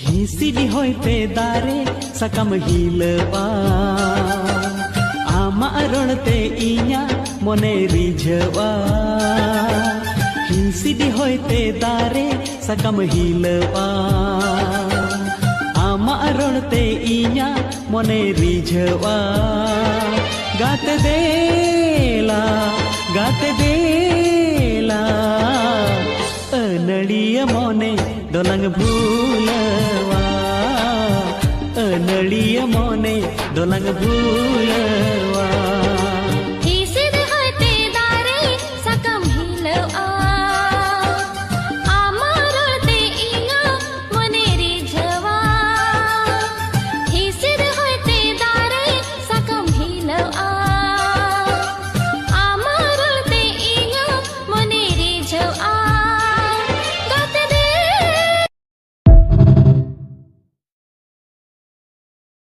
हिसिडी होइते दारे सकम हिलवा आमा रणते इया मने रिझवा हिसिडी होइते दारे सकम हिलवा आमा रणते इया मने रिझवा गाते देला अनड़िय मोने दोलंग भूलवा अनड़िय मोने दोलंग भूलवा।